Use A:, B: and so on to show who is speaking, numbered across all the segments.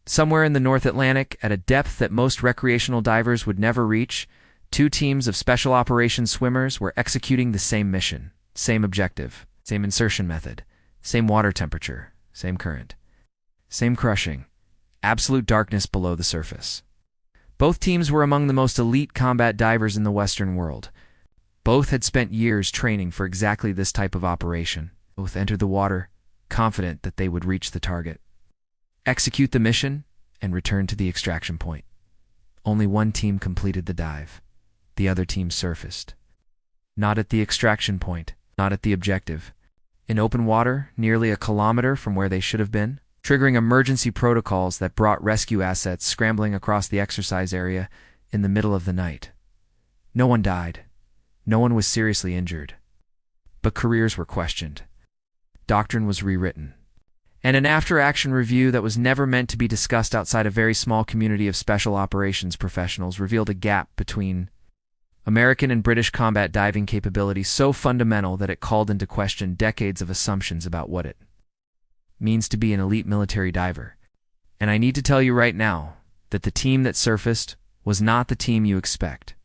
A: Somewhere in the North Atlantic, at a depth that most recreational divers would never reach, two teams of special operations swimmers were executing the same mission, same objective, same insertion method, same water temperature, same current, same crushing, absolute darkness below the surface. Both teams were among the most elite combat divers in the Western world. Both had spent years training for exactly this type of operation. Both entered the water, confident that they would reach the target, execute the mission, and return to the extraction point. Only one team completed the dive. The other team surfaced. Not at the extraction point, not at the objective. In open water, nearly a kilometer from where they should have been, triggering emergency protocols that brought rescue assets scrambling across the exercise area in the middle of the night. No one died. No one was seriously injured. But careers were questioned. Doctrine was rewritten. And an after-action review that was never meant to be discussed outside a very small community of special operations professionals revealed a gap between American and British combat diving capability so fundamental that it called into question decades of assumptions about what it means to be an elite military diver. And I need to tell you right now that the team that surfaced was not the team you expect.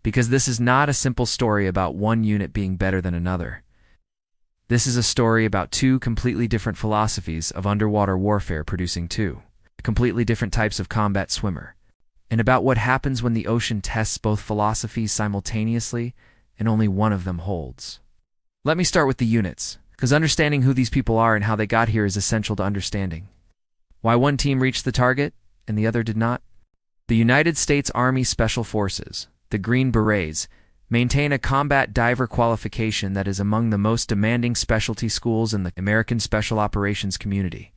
A: Because this is not a simple story about one unit being better than another. This is a story about two completely different philosophies of underwater warfare producing two completely different types of combat swimmer, and about what happens when the ocean tests both philosophies simultaneously and only one of them holds. Let me start with the units, because understanding who these people are and how they got here is essential to understanding why one team reached the target and the other did not. The United States Army Special Forces, the Green Berets, maintain a combat diver qualification that is among the most demanding specialty schools in the American Special Operations community.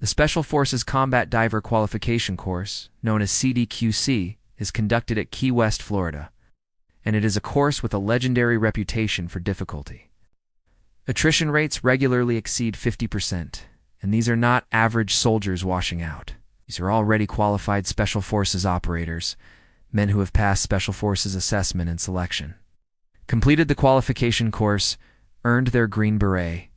A: The Special Forces Combat Diver Qualification Course, known as CDQC, is conducted at Key West, Florida, and it is a course with a legendary reputation for difficulty. Attrition rates regularly exceed 50%, and these are not average soldiers washing out. These are already qualified Special Forces operators, men who have passed Special Forces assessment and selection, completed the qualification course, earned their Green Beret,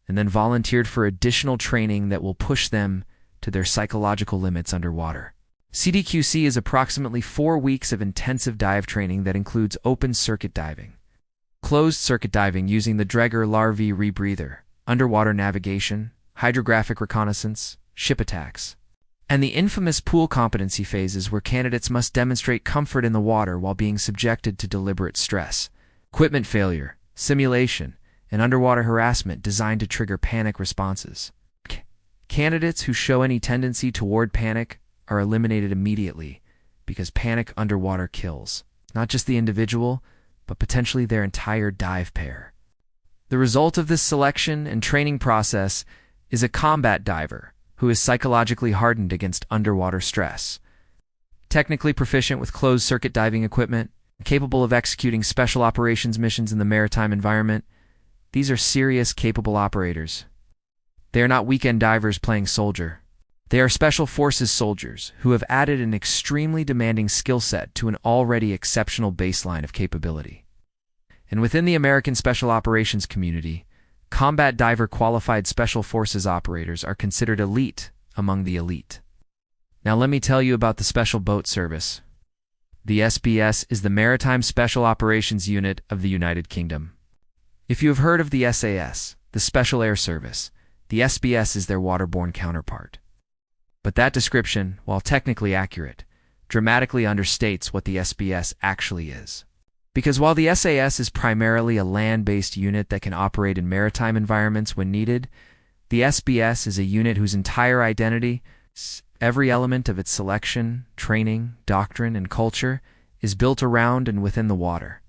A: and then volunteered for additional training that will push them to their psychological limits underwater. CDQC is approximately 4 weeks of intensive dive training that includes open circuit diving, closed circuit diving using the Dregger Larvae rebreather, underwater navigation, hydrographic reconnaissance, ship attacks, and the infamous pool competency phases where candidates must demonstrate comfort in the water while being subjected to deliberate stress, equipment failure, simulation, and underwater harassment designed to trigger panic responses. Candidates who show any tendency toward panic are eliminated immediately because panic underwater kills not just the individual, but potentially their entire dive pair. The result of this selection and training process is a combat diver who is psychologically hardened against underwater stress, technically proficient with closed-circuit diving equipment, capable of executing special operations missions in the maritime environment. These are serious, capable operators. They are not weekend divers playing soldier. They are Special Forces soldiers who have added an extremely demanding skill set to an already exceptional baseline of capability. And within the American Special Operations community, combat diver qualified Special Forces operators are considered elite among the elite. Now let me tell you about the Special Boat Service. The SBS is the Maritime Special Operations Unit of the United Kingdom. If you have heard of the SAS, the Special Air Service, the SBS is their waterborne counterpart. But that description, while technically accurate, dramatically understates what the SBS actually is. Because while the SAS is primarily a land-based unit that can operate in maritime environments when needed, the SBS is a unit whose entire identity, every element of its selection, training, doctrine, and culture is built around and within the water.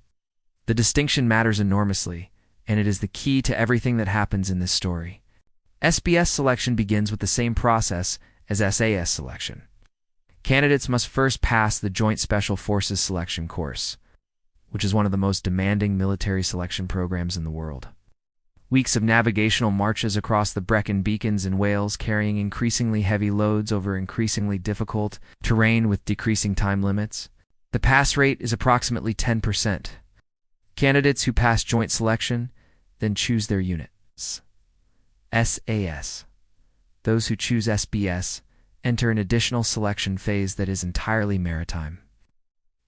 A: The distinction matters enormously, and it is the key to everything that happens in this story. SBS selection begins with the same process as SAS selection. Candidates must first pass the Joint Special Forces Selection Course, which is one of the most demanding military selection programs in the world. Weeks of navigational marches across the Brecon Beacons in Wales carrying increasingly heavy loads over increasingly difficult terrain with decreasing time limits. The pass rate is approximately 10%. Candidates who pass joint selection then choose their units. SAS. Those who choose SBS enter an additional selection phase that is entirely maritime.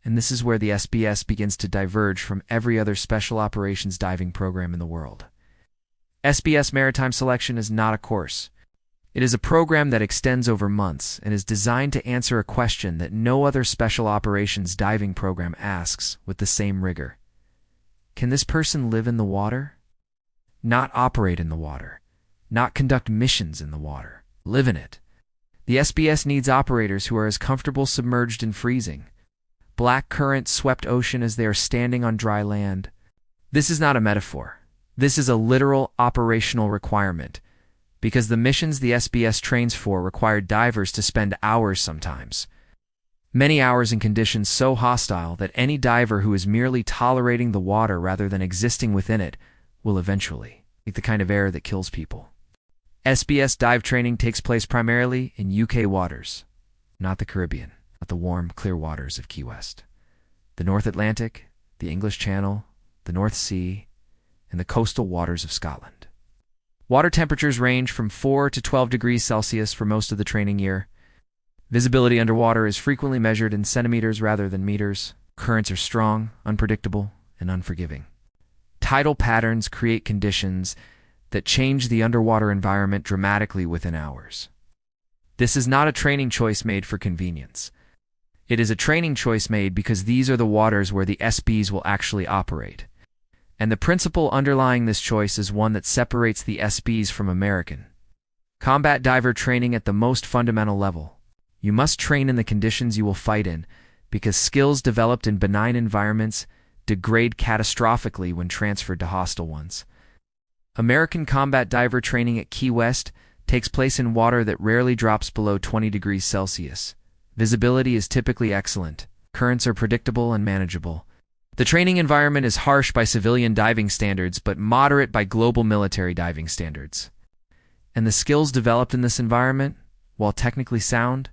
A: And this is where the SBS begins to diverge from every other special operations diving program in the world. SBS Maritime Selection is not a course. It is a program that extends over months and is designed to answer a question that no other special operations diving program asks with the same rigor. Can this person live in the water? Not operate in the water. Not conduct missions in the water. Live in it. The SBS needs operators who are as comfortable submerged in freezing, black current swept ocean as they are standing on dry land. This is not a metaphor. This is a literal operational requirement, because the missions the SBS trains for require divers to spend hours sometimes. Many hours in conditions so hostile that any diver who is merely tolerating the water rather than existing within it will eventually take the kind of air that kills people. SBS dive training takes place primarily in UK waters, not the Caribbean, not the warm, clear waters of Key West. The North Atlantic, the English Channel, the North Sea, and the coastal waters of Scotland. Water temperatures range from 4 to 12 degrees Celsius for most of the training year. Visibility underwater is frequently measured in centimeters rather than meters. Currents are strong, unpredictable, and unforgiving. Tidal patterns create conditions that change the underwater environment dramatically within hours. This is not a training choice made for convenience. It is a training choice made because these are the waters where the SBs will actually operate. And the principle underlying this choice is one that separates the SBs from American combat diver training at the most fundamental level. You must train in the conditions you will fight in, because skills developed in benign environments degrade catastrophically when transferred to hostile ones. American combat diver training at Key West takes place in water that rarely drops below 20 degrees Celsius. Visibility is typically excellent. Currents are predictable and manageable. The training environment is harsh by civilian diving standards, but moderate by global military diving standards. And the skills developed in this environment, while technically sound,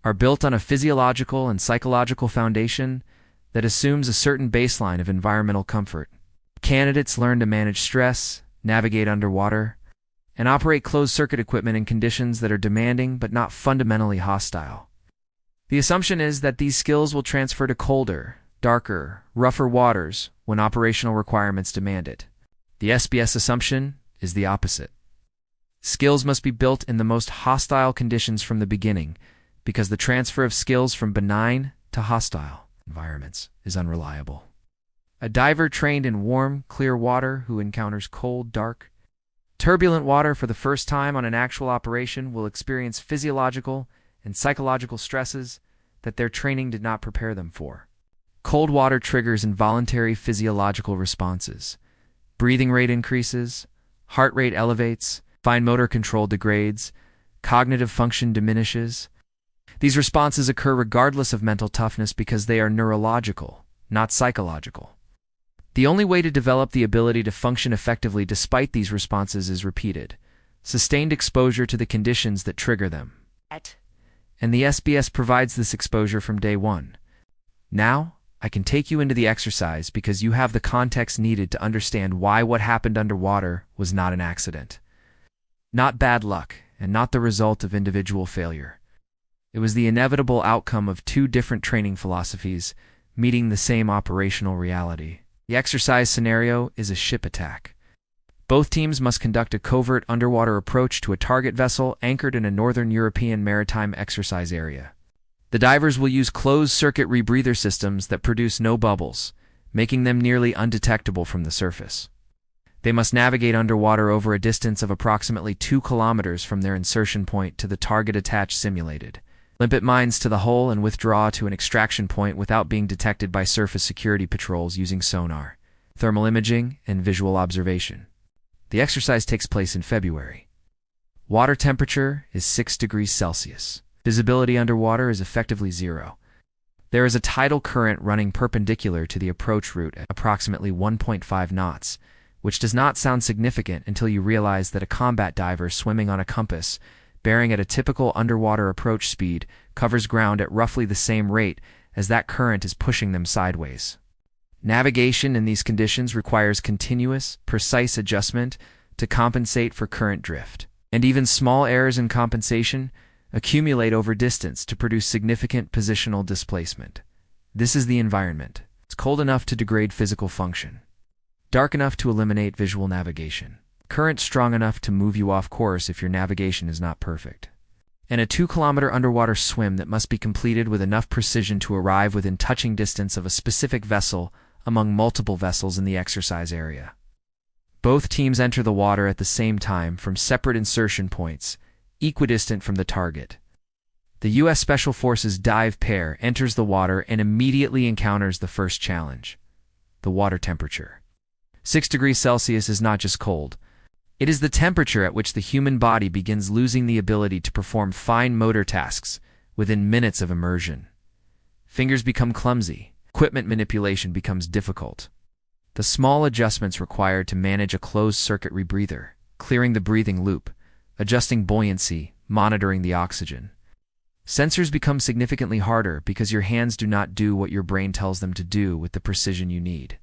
A: are built on a physiological and psychological foundation that assumes a certain baseline of environmental comfort. Candidates learn to manage stress, navigate underwater, and operate closed-circuit equipment in conditions that are demanding but not fundamentally hostile. The assumption is that these skills will transfer to colder, darker, rougher waters when operational requirements demand it. The SBS assumption is the opposite. Skills must be built in the most hostile conditions from the beginning, because the transfer of skills from benign to hostile environments is unreliable. A diver trained in warm, clear water who encounters cold, dark, turbulent water for the first time on an actual operation will experience physiological and psychological stresses that their training did not prepare them for. Cold water triggers involuntary physiological responses. Breathing rate increases, heart rate elevates, fine motor control degrades, cognitive function diminishes. These responses occur regardless of mental toughness because they are neurological, not psychological. The only way to develop the ability to function effectively despite these responses is repeated, sustained exposure to the conditions that trigger them. And the SBS provides this exposure from day one. Now, I can take you into the exercise because you have the context needed to understand why what happened underwater was not an accident. Not bad luck, and not the result of individual failure. It was the inevitable outcome of two different training philosophies meeting the same operational reality. The exercise scenario is a ship attack. Both teams must conduct a covert underwater approach to a target vessel anchored in a northern European maritime exercise area. The divers will use closed-circuit rebreather systems that produce no bubbles, making them nearly undetectable from the surface. They must navigate underwater over a distance of approximately 2 kilometers from their insertion point to the target attached simulated. Limpet mines to the hull and withdraw to an extraction point without being detected by surface security patrols using sonar, thermal imaging, and visual observation. The exercise takes place in February. Water temperature is 6 degrees Celsius. Visibility underwater is effectively zero. There is a tidal current running perpendicular to the approach route at approximately 1.5 knots, which does not sound significant until you realize that a combat diver swimming on a compass, bearing at a typical underwater approach speed, covers ground at roughly the same rate as that current is pushing them sideways. Navigation in these conditions requires continuous, precise adjustment to compensate for current drift. And even small errors in compensation accumulate over distance to produce significant positional displacement. This is the environment. It's cold enough to degrade physical function, dark enough to eliminate visual navigation, current strong enough to move you off course if your navigation is not perfect, and a 2-kilometer underwater swim that must be completed with enough precision to arrive within touching distance of a specific vessel among multiple vessels in the exercise area. Both teams enter the water at the same time from separate insertion points, equidistant from the target. The U.S. Special Forces dive pair enters the water and immediately encounters the first challenge: the water temperature. 6 degrees Celsius is not just cold. It is the temperature at which the human body begins losing the ability to perform fine motor tasks within minutes of immersion. Fingers become clumsy. Equipment manipulation becomes difficult. The small adjustments required to manage a closed-circuit rebreather, clearing the breathing loop, adjusting buoyancy, monitoring the oxygen. Sensors become significantly harder because your hands do not do what your brain tells them to do with the precision you need.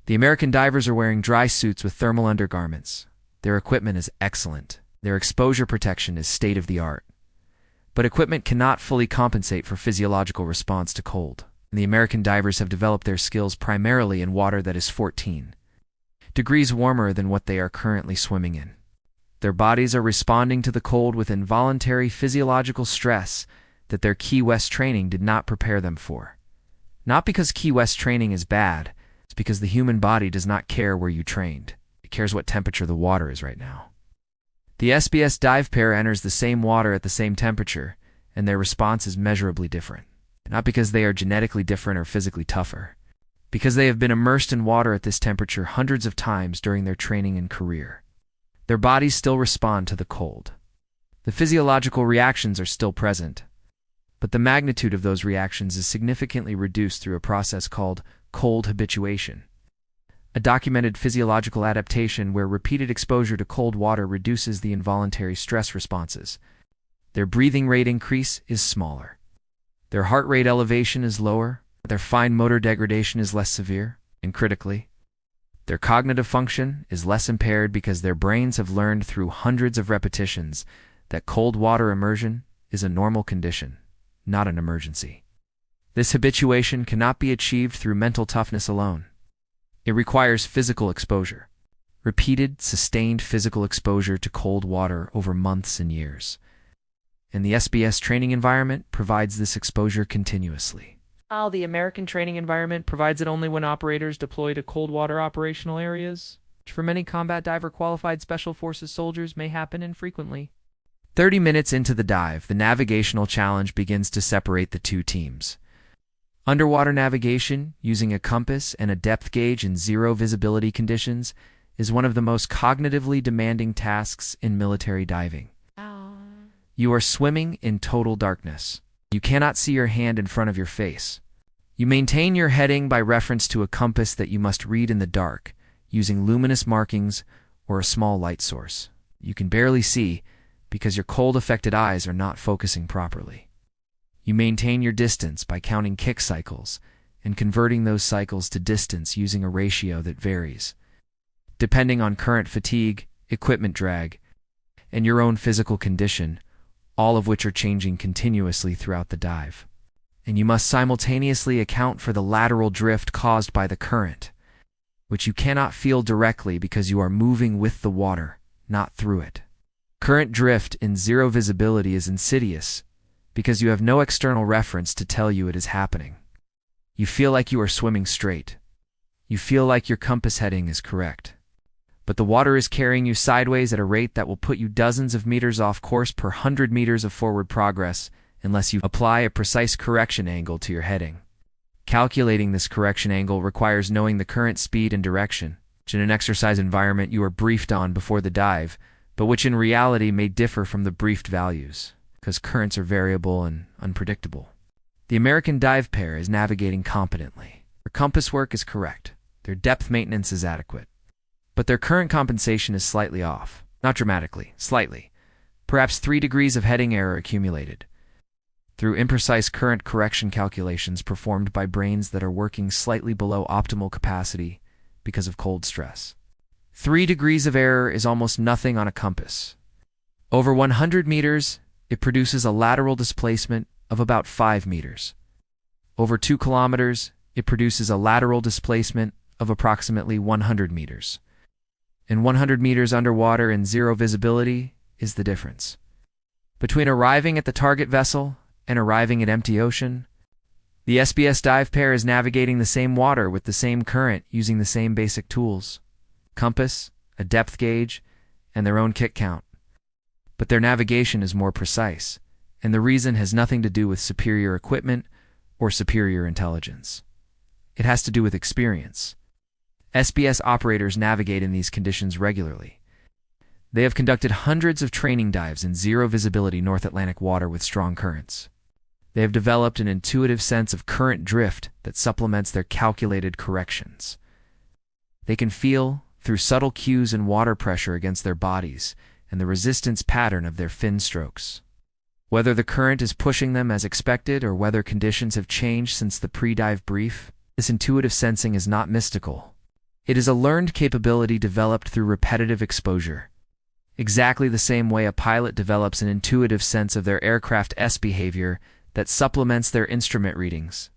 A: The American divers are wearing dry suits with thermal undergarments. Their equipment is excellent. Their exposure protection is state-of-the-art. But equipment cannot fully compensate for physiological response to cold. And the American divers have developed their skills primarily in water that is 14 degrees warmer than what they are currently swimming in. Their bodies are responding to the cold with involuntary physiological stress that their Key West training did not prepare them for. Not because Key West training is bad, it's because the human body does not care where you trained. It cares what temperature the water is right now. The SBS dive pair enters the same water at the same temperature, and their response is measurably different. Not because they are genetically different or physically tougher, because they have been immersed in water at this temperature hundreds of times during their training and career. Their bodies still respond to the cold. The physiological reactions are still present, but the magnitude of those reactions is significantly reduced through a process called cold habituation, a documented physiological adaptation where repeated exposure to cold water reduces the involuntary stress responses. Their breathing rate increase is smaller. Their heart rate elevation is lower, their fine motor degradation is less severe, and critically, their cognitive function is less impaired because their brains have learned through hundreds of repetitions that cold water immersion is a normal condition, not an emergency. This habituation cannot be achieved through mental toughness alone. It requires physical exposure, repeated, sustained physical exposure to cold water over months and years. And the SBS training environment provides this exposure continuously.
B: While the American training environment provides it only when operators deploy to cold water operational areas, which for many combat diver qualified Special Forces soldiers may happen infrequently.
A: 30 minutes into the dive, the navigational challenge begins to separate the two teams. Underwater navigation, using a compass and a depth gauge in zero visibility conditions, is one of the most cognitively demanding tasks in military diving. You are swimming in total darkness. You cannot see your hand in front of your face. You maintain your heading by reference to a compass that you must read in the dark, using luminous markings or a small light source. You can barely see because your cold-affected eyes are not focusing properly. You maintain your distance by counting kick cycles and converting those cycles to distance using a ratio that varies, depending on current fatigue, equipment drag, and your own physical condition, all of which are changing continuously throughout the dive. And you must simultaneously account for the lateral drift caused by the current, which you cannot feel directly because you are moving with the water, not through it. Current drift in zero visibility is insidious because you have no external reference to tell you it is happening. You feel like you are swimming straight. You feel like your compass heading is correct. But the water is carrying you sideways at a rate that will put you dozens of meters off course per 100 meters of forward progress unless you apply a precise correction angle to your heading. Calculating this correction angle requires knowing the current speed and direction, which in an exercise environment you are briefed on before the dive, but which in reality may differ from the briefed values, because currents are variable and unpredictable. The American dive pair is navigating competently. Their compass work is correct. Their depth maintenance is adequate. But their current compensation is slightly off. Not dramatically, slightly. Perhaps 3 degrees of heading error accumulated through imprecise current correction calculations performed by brains that are working slightly below optimal capacity because of cold stress. 3 degrees of error is almost nothing on a compass. Over 100 meters, it produces a lateral displacement of about 5 meters. Over 2 kilometers, it produces a lateral displacement of approximately 100 meters. And 100 meters underwater in zero visibility is the difference. Between arriving at the target vessel and arriving at empty ocean, the SBS dive pair is navigating the same water with the same current using the same basic tools: compass, a depth gauge, and their own kick count. But their navigation is more precise, and the reason has nothing to do with superior equipment or superior intelligence. It has to do with experience. SBS operators navigate in these conditions regularly. They have conducted hundreds of training dives in zero visibility North Atlantic water with strong currents. They have developed an intuitive sense of current drift that supplements their calculated corrections. They can feel, through subtle cues in water pressure against their bodies and the resistance pattern of their fin strokes, whether the current is pushing them as expected or whether conditions have changed since the pre-dive brief. This intuitive sensing is not mystical. It is a learned capability developed through repetitive exposure. Exactly the same way a pilot develops an intuitive sense of their aircraft's behavior that supplements their instrument readings.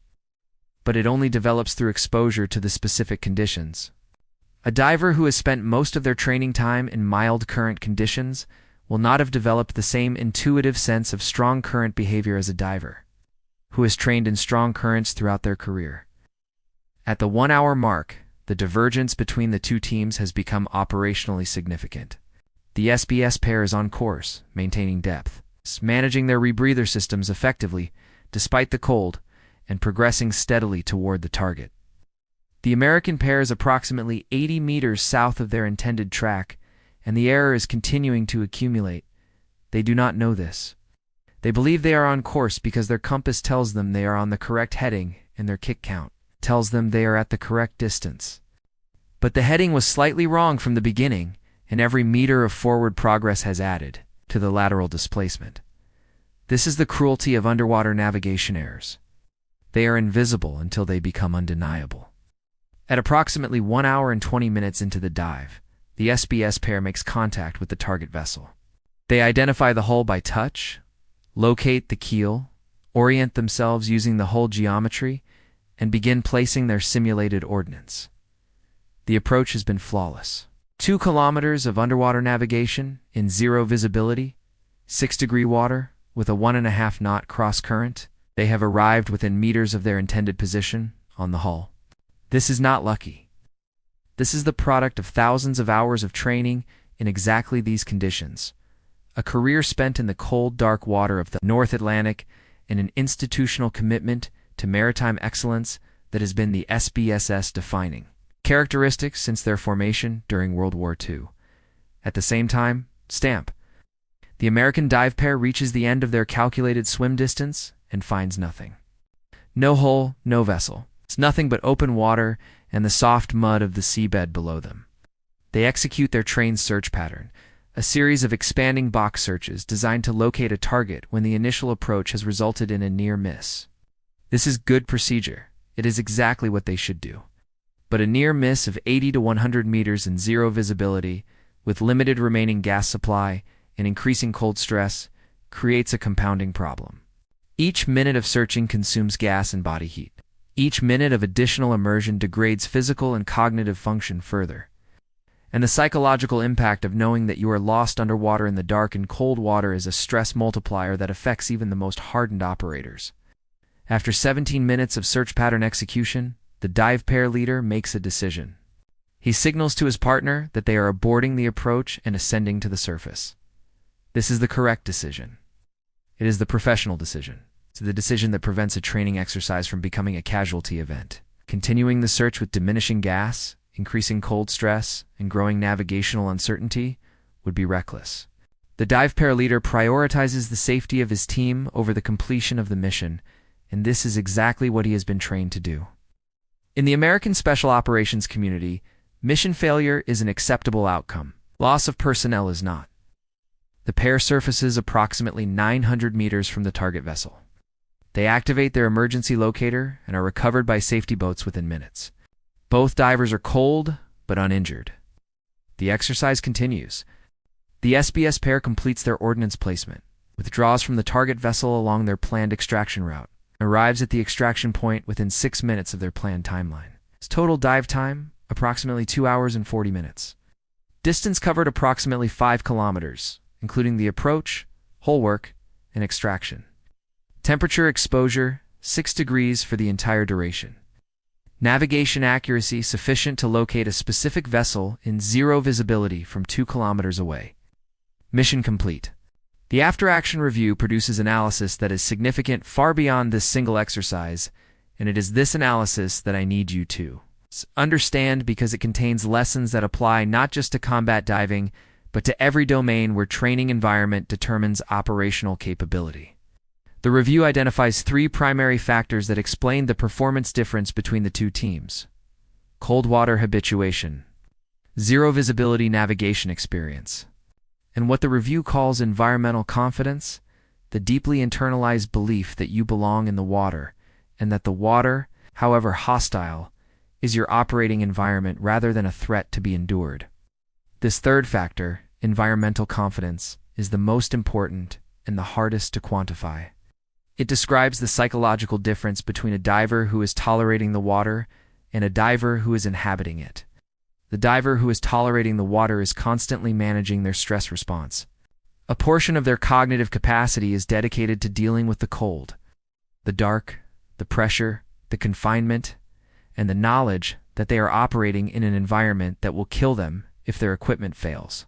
A: But it only develops through exposure to the specific conditions. A diver who has spent most of their training time in mild current conditions will not have developed the same intuitive sense of strong current behavior as a diver who has trained in strong currents throughout their career. At the 1 hour mark, the divergence between the two teams has become operationally significant. The SBS pair is on course, maintaining depth, managing their rebreather systems effectively despite the cold, and progressing steadily toward the target. The American pair is approximately 80 meters south of their intended track, and the error is continuing to accumulate. They do not know this. They believe they are on course because their compass tells them they are on the correct heading and their kick count tells them they are at the correct distance. But the heading was slightly wrong from the beginning, and every meter of forward progress has added to the lateral displacement. This is the cruelty of underwater navigation errors. They are invisible until they become undeniable. At approximately 1 hour and 20 minutes into the dive, the SBS pair makes contact with the target vessel. They identify the hull by touch, locate the keel, orient themselves using the hull geometry, and begin placing their simulated ordnance. The approach has been flawless. 2 kilometers of underwater navigation in zero visibility, 6-degree water, with a 1.5 knot cross current. They have arrived within meters of their intended position on the hull. This is not lucky. This is the product of thousands of hours of training in exactly these conditions, a career spent in the cold, dark water of the North Atlantic, and an institutional commitment to maritime excellence that has been the SBS's defining characteristics since their formation during World War II. At the same time, stamp. The American dive pair reaches the end of their calculated swim distance and finds nothing. No hull, no vessel. It's nothing but open water and the soft mud of the seabed below them. They execute their trained search pattern, a series of expanding box searches designed to locate a target when the initial approach has resulted in a near miss. This is good procedure. It is exactly what they should do. But a near miss of 80 to 100 meters in zero visibility, with limited remaining gas supply and increasing cold stress, creates a compounding problem. Each minute of searching consumes gas and body heat. Each minute of additional immersion degrades physical and cognitive function further. And the psychological impact of knowing that you are lost underwater in the dark and cold water is a stress multiplier that affects even the most hardened operators. After 17 minutes of search pattern execution, the dive pair leader makes a decision. He signals to his partner that they are aborting the approach and ascending to the surface. This is the correct decision. It is the professional decision. It's the decision that prevents a training exercise from becoming a casualty event. Continuing the search with diminishing gas, increasing cold stress, and growing navigational uncertainty would be reckless. The dive pair leader prioritizes the safety of his team over the completion of the mission, and this is exactly what he has been trained to do. In the American Special Operations community, mission failure is an acceptable outcome. Loss of personnel is not. The pair surfaces approximately 900 meters from the target vessel. They activate their emergency locator and are recovered by safety boats within minutes. Both divers are cold, but uninjured. The exercise continues. The SBS pair completes their ordnance placement. withdraws from the target vessel along their planned extraction route, arrives at the extraction point within 6 minutes of their planned timeline. Its total dive time, approximately 2 hours and 40 minutes. Distance covered approximately 5 kilometers, including the approach, hull work, and extraction. Temperature exposure, 6 degrees for the entire duration. Navigation accuracy sufficient to locate a specific vessel in zero visibility from 2 kilometers away. Mission complete. The after-action review produces analysis that is significant far beyond this single exercise, and it is this analysis that I need you to understand, because it contains lessons that apply not just to combat diving, but to every domain where training environment determines operational capability. The review identifies 3 primary factors that explain the performance difference between the two teams: cold water habituation, zero visibility navigation experience, and what the review calls environmental confidence, the deeply internalized belief that you belong in the water, and that the water, however hostile, is your operating environment rather than a threat to be endured. This third factor, environmental confidence, is the most important and the hardest to quantify. It describes the psychological difference between a diver who is tolerating the water and a diver who is inhabiting it. The diver who is tolerating the water is constantly managing their stress response. A portion of their cognitive capacity is dedicated to dealing with the cold, the dark, the pressure, the confinement, and the knowledge that they are operating in an environment that will kill them if their equipment fails.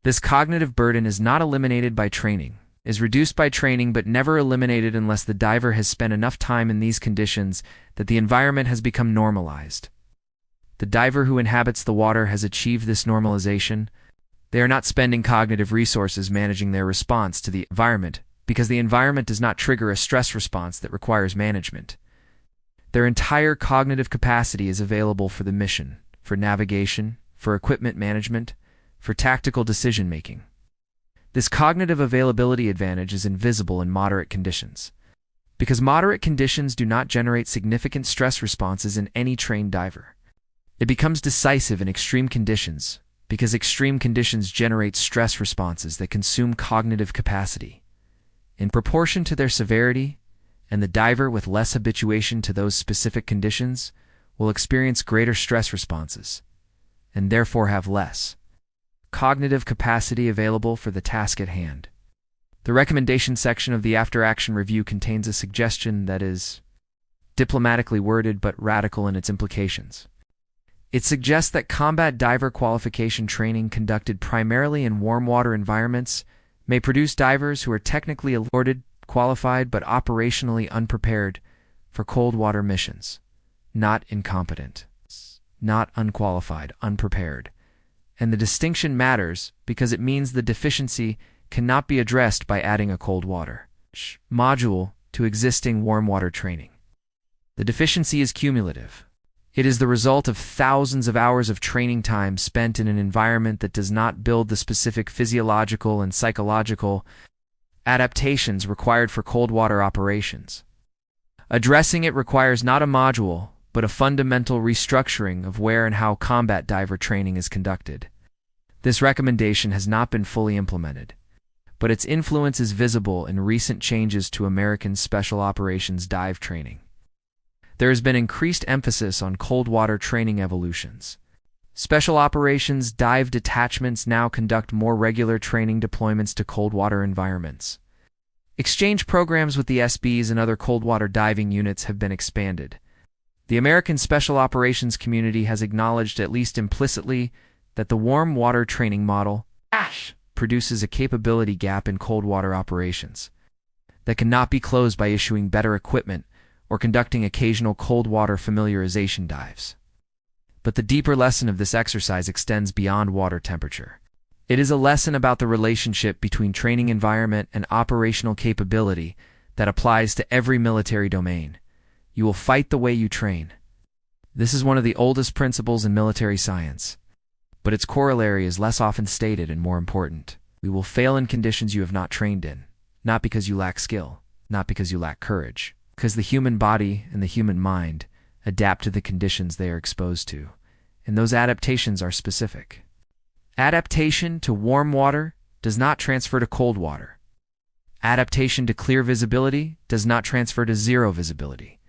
A: This cognitive burden is not eliminated by training, is reduced by training, but never eliminated unless the diver has spent enough time in these conditions that the environment has become normalized. The diver who inhabits the water has achieved this normalization. They are not spending cognitive resources managing their response to the environment, because the environment does not trigger a stress response that requires management. Their entire cognitive capacity is available for the mission, for navigation, for equipment management, for tactical decision-making. This cognitive availability advantage is invisible in moderate conditions, because moderate conditions do not generate significant stress responses in any trained diver. It becomes decisive in extreme conditions, because extreme conditions generate stress responses that consume cognitive capacity in proportion to their severity, and the diver with less habituation to those specific conditions will experience greater stress responses, and therefore have less cognitive capacity available for the task at hand. The recommendation section of the after-action review contains a suggestion that is diplomatically worded but radical in its implications. It suggests that combat diver qualification training conducted primarily in warm water environments may produce divers who are technically awarded qualified but operationally unprepared for cold water missions. Not incompetent, not unqualified, unprepared. And the distinction matters because it means the deficiency cannot be addressed by adding a cold water module to existing warm water training. The deficiency is cumulative. It is the result of thousands of hours of training time spent in an environment that does not build the specific physiological and psychological adaptations required for cold water operations. Addressing it requires not a module, but a fundamental restructuring of where and how combat diver training is conducted. This recommendation has not been fully implemented, but its influence is visible in recent changes to American Special Operations dive training. There has been increased emphasis on cold water training evolutions. Special Operations dive detachments now conduct more regular training deployments to cold water environments. Exchange programs with the SBs and other cold water diving units have been expanded. The American Special Operations community has acknowledged, at least implicitly, that the warm water training model produces a capability gap in cold water operations that cannot be closed by issuing better equipment or conducting occasional cold water familiarization dives. But the deeper lesson of this exercise extends beyond water temperature. It is a lesson about the relationship between training environment and operational capability that applies to every military domain. You will fight the way you train. This is one of the oldest principles in military science, but its corollary is less often stated and more important. We will fail in conditions you have not trained in, not because you lack skill, not because you lack courage, because the human body and the human mind adapt to the conditions they are exposed to, and those adaptations are specific. Adaptation to warm water does not transfer to cold water. Adaptation to clear visibility does not transfer to zero visibility.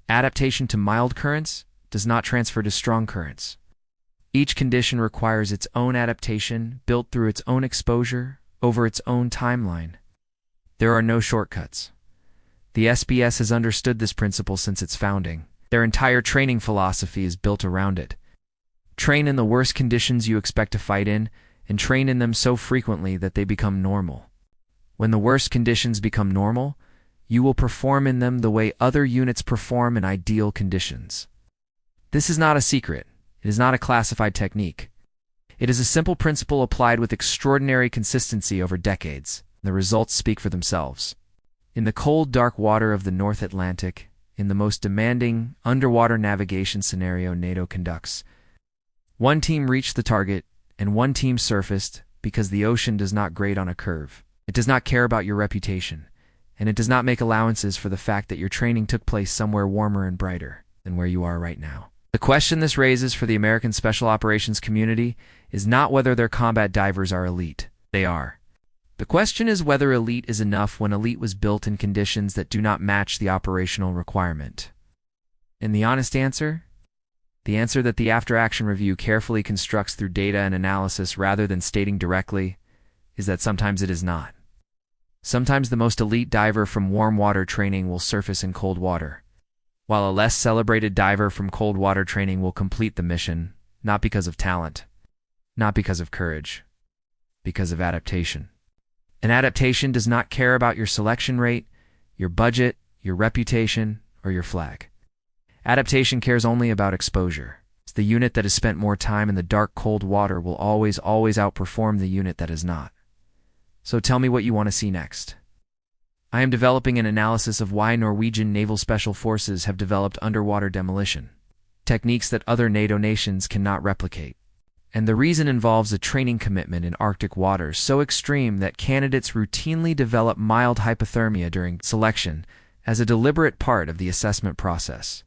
A: Adaptation to mild currents does not transfer to strong currents. Each condition requires its own adaptation, built through its own exposure, over its own timeline. There are no shortcuts. The SBS has understood this principle since its founding. Their entire training philosophy is built around it. Train in the worst conditions you expect to fight in, and train in them so frequently that they become normal. When the worst conditions become normal, you will perform in them the way other units perform in ideal conditions. This is not a secret. It is not a classified technique. It is a simple principle applied with extraordinary consistency over decades. The results speak for themselves. In the cold, dark water of the North Atlantic, in the most demanding underwater navigation scenario NATO conducts, one team reached the target and one team surfaced because the ocean does not grade on a curve. It does not care about your reputation, and it does not make allowances for the fact that your training took place somewhere warmer and brighter than where you are right now. The question this raises for the American Special Operations community is not whether their combat divers are elite. They are. The question is whether elite is enough when elite was built in conditions that do not match the operational requirement. And the honest answer? The answer that the after-action review carefully constructs through data and analysis rather than stating directly is that sometimes it is not. Sometimes the most elite diver from warm water training will surface in cold water, while a less celebrated diver from cold water training will complete the mission, not because of talent, not because of courage, because of adaptation. An adaptation does not care about your selection rate, your budget, your reputation, or your flag. Adaptation cares only about exposure. It's the unit that has spent more time in the dark, cold water will always outperform the unit that has not. So tell me what you want to see next. I am developing an analysis of why Norwegian Naval Special Forces have developed underwater demolition, techniques that other NATO nations cannot replicate. And the reason involves a training commitment in Arctic waters so extreme that candidates routinely develop mild hypothermia during selection as a deliberate part of the assessment process.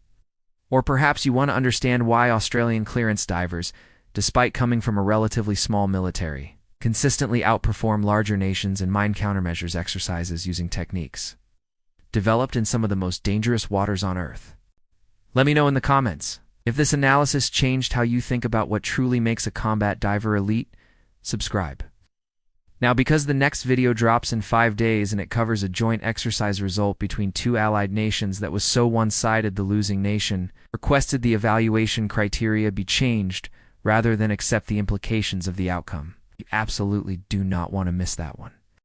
A: Or perhaps you want to understand why Australian clearance divers, despite coming from a relatively small military, consistently outperform larger nations in mine countermeasures exercises using techniques developed in some of the most dangerous waters on Earth. Let me know in the comments. If this analysis changed how you think about what truly makes a combat diver elite, subscribe. Now, because the next video drops in 5 days and it covers a joint exercise result between two allied nations that was so one-sided the losing nation requested the evaluation criteria be changed rather than accept the implications of the outcome. You absolutely do not want to miss that one.